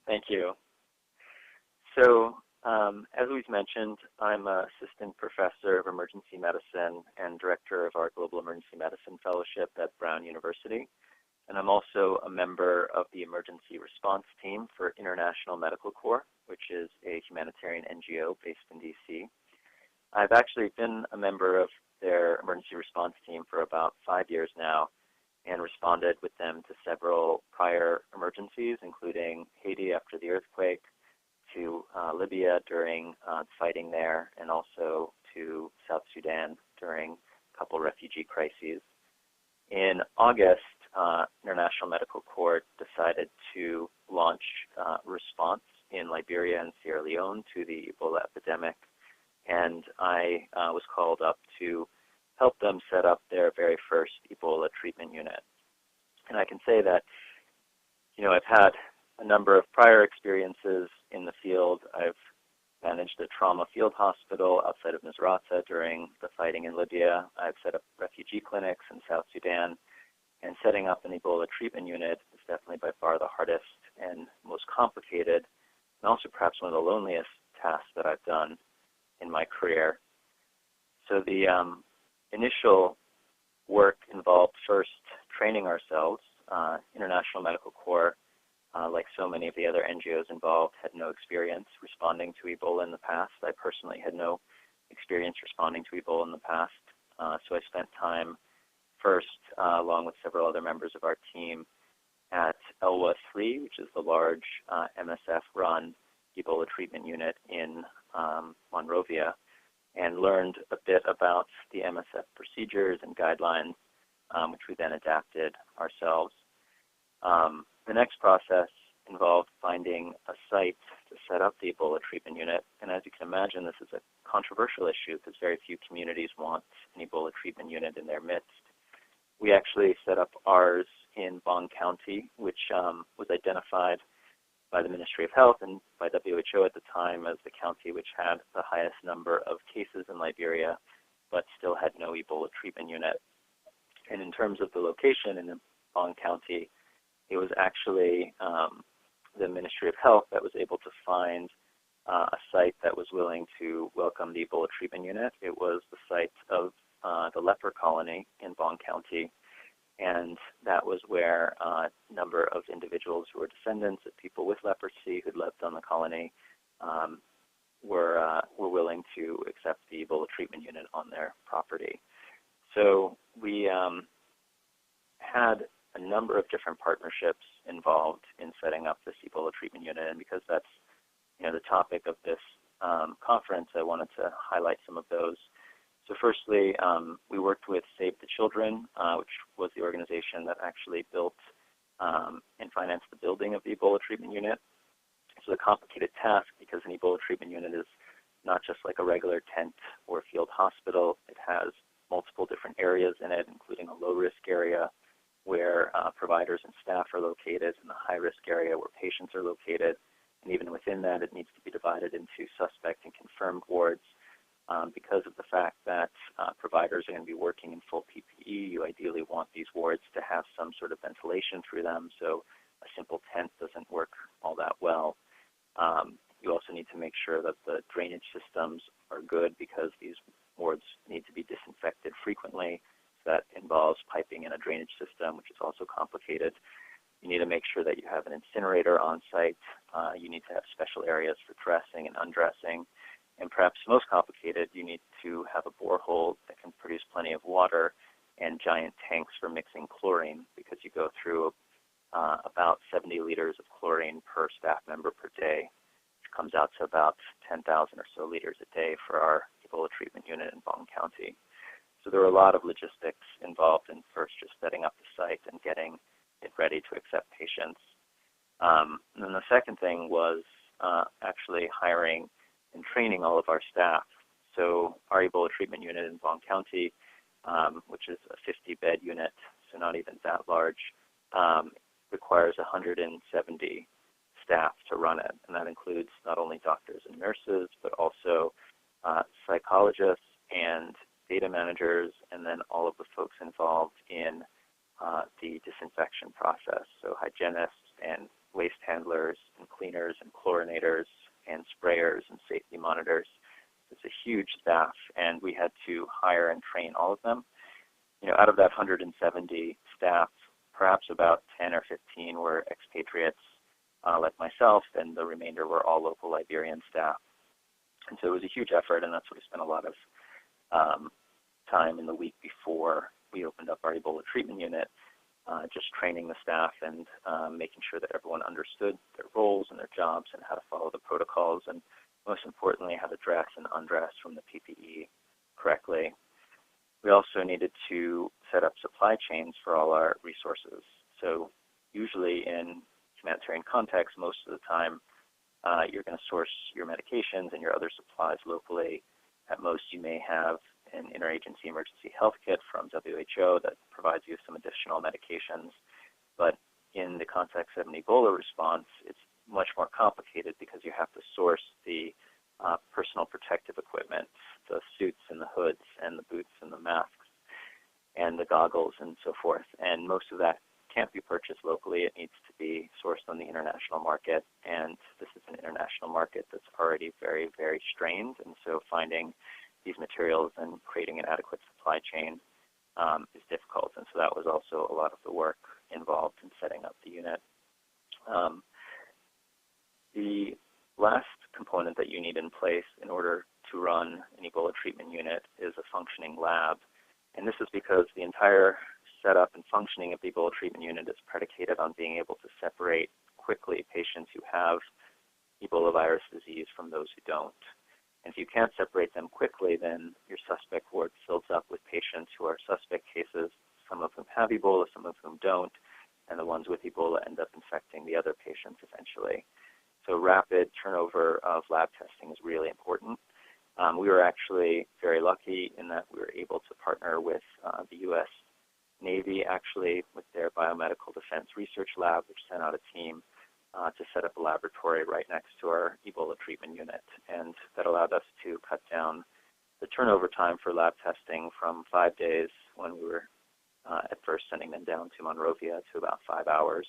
Thank you. So, as we've mentioned, I'm an assistant professor of emergency medicine and director of our Global Emergency Medicine Fellowship at Brown University. And I'm also a member of the Emergency Response Team for International Medical Corps, which is a humanitarian NGO based in D.C. I've actually been a member of their emergency response team for about 5 years now and responded with them to several prior emergencies, including Haiti after the earthquake, to Libya during fighting there, and also to South Sudan during a couple refugee crises. In August, International Medical Corps decided to launch response in Liberia and Sierra Leone to the Ebola epidemic, and I was called up to help them set up their very first Ebola treatment unit. And I can say that, I've had a number of prior experiences in the field. I've managed a trauma field hospital outside of Misrata during the fighting in Libya. I've set up refugee clinics in South Sudan. And setting up an Ebola treatment unit is definitely by far the hardest and most complicated, and also perhaps one of the loneliest tasks that I've done in my career. So the initial work involved first training ourselves. International Medical Corps, like so many of the other NGOs involved, had no experience responding to Ebola in the past. I personally had no experience responding to Ebola in the past. So I spent time first, along with several other members of our team, at ELWA 3, which is the large MSF-run Ebola treatment unit in Monrovia, and learned a bit about the MSF procedures and guidelines, which we then adapted ourselves. The next process involved finding a site to set up the Ebola treatment unit. And as you can imagine, this is a controversial issue because very few communities want an Ebola treatment unit in their midst. We actually set up ours in Bong County, which was identified by the Ministry of Health and by WHO at the time as the county which had the highest number of cases in Liberia, but still had no Ebola treatment unit. And in terms of the location in Bong County, it was actually the Ministry of Health that was able to find a site that was willing to welcome the Ebola treatment unit. It was the site of the leper colony in Bong County, and that was where a number of individuals who were descendants of people with leprosy who lived on the colony were willing to accept the Ebola treatment unit on their property. So we had a number of different partnerships involved in setting up this Ebola treatment unit, and because that's the topic of this conference, I wanted to highlight some of those. So firstly, we worked with Save the Children, which was the organization that actually built and financed the building of the Ebola treatment unit. It's a complicated task because an Ebola treatment unit is not just like a regular tent or field hospital. It has multiple different areas in it, including a low-risk area where providers and staff are located, and a high-risk area where patients are located. And even within that, it needs to be divided into suspect and confirmed wards. Because of the fact that providers are going to be working in full PPE, you ideally want these wards to have some sort of ventilation through them, so a simple tent doesn't work all that well. You also need to make sure that the drainage systems are good because these wards need to be disinfected frequently. So that involves piping in a drainage system, which is also complicated. You need to make sure that you have an incinerator on site. You need to have special areas for dressing and undressing. And perhaps most complicated, you need to have a borehole that can produce plenty of water and giant tanks for mixing chlorine, because you go through about 70 liters of chlorine per staff member per day, which comes out to about 10,000 or so liters a day for our Ebola treatment unit in Bong County. So there were a lot of logistics involved in first just setting up the site and getting it ready to accept patients. And then the second thing was actually hiring and training all of our staff. So our Ebola treatment unit in Bong County, which is a 50-bed unit, so not even that large, requires 170 staff to run it. And that includes not only doctors and nurses, but also psychologists and data managers, and then all of the folks involved in the disinfection process, so hygienists and waste handlers and cleaners and chlorinators and sprayers and safety monitors. It's a huge staff, and we had to hire and train all of them. Out of that 170 staff, perhaps about 10 or 15 were expatriates like myself, and the remainder were all local Liberian staff. And so it was a huge effort, and that's what we spent a lot of time in the week before we opened up our Ebola treatment unit, just training the staff and making sure that everyone understood their roles and their jobs and how to follow the protocols, and most importantly, how to dress and undress from the PPE correctly. We also needed to set up supply chains for all our resources. So usually in humanitarian context, most of the time, you're going to source your medications and your other supplies locally. At most, you may have an interagency emergency health kit from WHO that provides you some additional medications. But in the context of an Ebola response, it's much more complicated because you have to source the personal protective equipment, the suits and the hoods and the boots and the masks and the goggles and so forth. And most of that can't be purchased locally. It needs to be sourced on the international market. And this is an international market that's already very, very strained. And so finding these materials and creating an adequate supply chain is difficult. And so that was also a lot of the work involved in setting up the unit. The last component that you need in place in order to run an Ebola treatment unit is a functioning lab. And this is because the entire setup and functioning of the Ebola treatment unit is predicated on being able to separate quickly patients who have Ebola virus disease from those who don't. And if you can't separate them quickly, then your suspect ward fills up with patients who are suspect cases, some of whom have Ebola, some of whom don't, and the ones with Ebola end up infecting the other patients eventually. So rapid turnover of lab testing is really important. We were actually very lucky in that we were able to partner with the U.S. Navy, actually, with their Biomedical Defense Research Lab, which sent out a team to set up a laboratory right next to our Ebola treatment unit. And that allowed us to cut down the turnover time for lab testing from 5 days when we were at first sending them down to Monrovia to about 5 hours,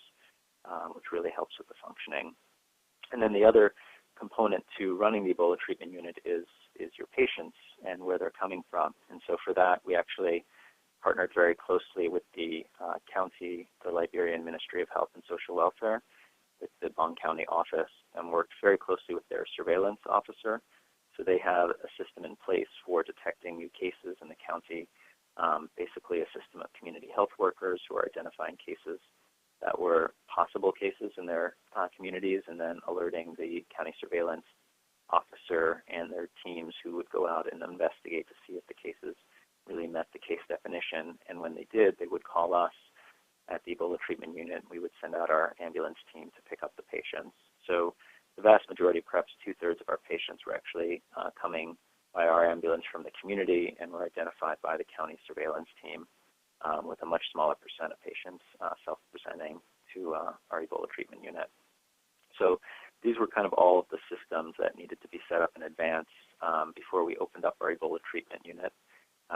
which really helps with the functioning. And then the other component to running the Ebola treatment unit is your patients and where they're coming from. And so for that, we actually partnered very closely with the county, the Liberian Ministry of Health and Social Welfare, with the Bong County office, and worked very closely with their surveillance officer. So they have a system in place for detecting new cases in the county, basically a system of community health workers who are identifying cases that were possible cases in their communities, and then alerting the county surveillance officer and their teams who would go out and investigate to see if the cases really met the case definition. And when they did, they would call us at the Ebola treatment unit. We would send out our ambulance team to pick up the patients. So the vast majority, perhaps 2/3 of our patients, were actually coming by our ambulance from the community and were identified by the county surveillance team, with a much smaller percent of patients self-presenting to our Ebola treatment unit. So these were kind of all of the systems that needed to be set up in advance before we opened up our Ebola treatment unit,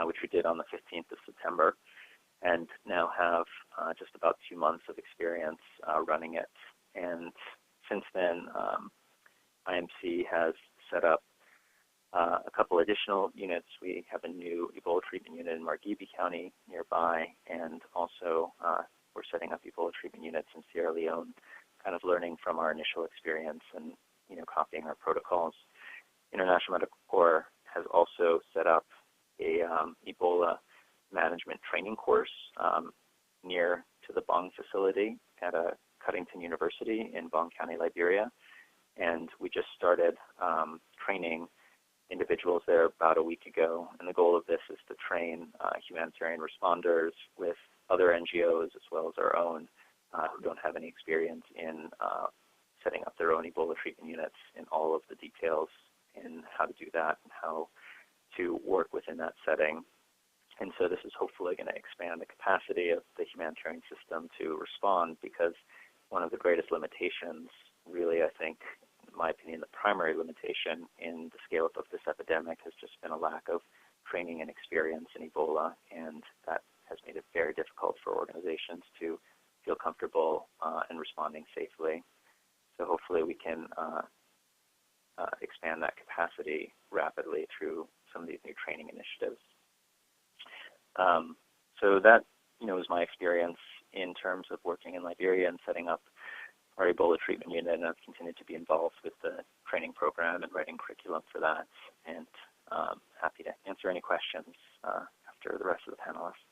which we did on the 15th of September, and now have just about 2 months of experience running it. And since then, IMC has set up a couple additional units. We have a new Ebola treatment unit in Margibi County nearby, and also we're setting up Ebola treatment units in Sierra Leone, kind of learning from our initial experience and copying our protocols. International Medical Corps has also set up a Ebola management training course near to the Bong facility at Cuttington University in Bong County, Liberia, and we just started training individuals there about a week ago. And the goal of this is to train humanitarian responders with other NGOs as well as our own who don't have any experience in setting up their own Ebola treatment units, in all of the details in how to do that and how to work within that setting. And so this is hopefully going to expand the capacity of the humanitarian system to respond, because one of the greatest limitations, really, I think, in my opinion, the primary limitation in the scale-up of this epidemic has just been a lack of training and experience in Ebola, and that has made it very difficult for organizations to feel comfortable in responding safely. we can expand that capacity rapidly through some of these new training initiatives. So that, was my experience in terms of working in Liberia and setting up our Ebola treatment unit, and I've continued to be involved with the training program and writing curriculum for that, and happy to answer any questions after the rest of the panelists.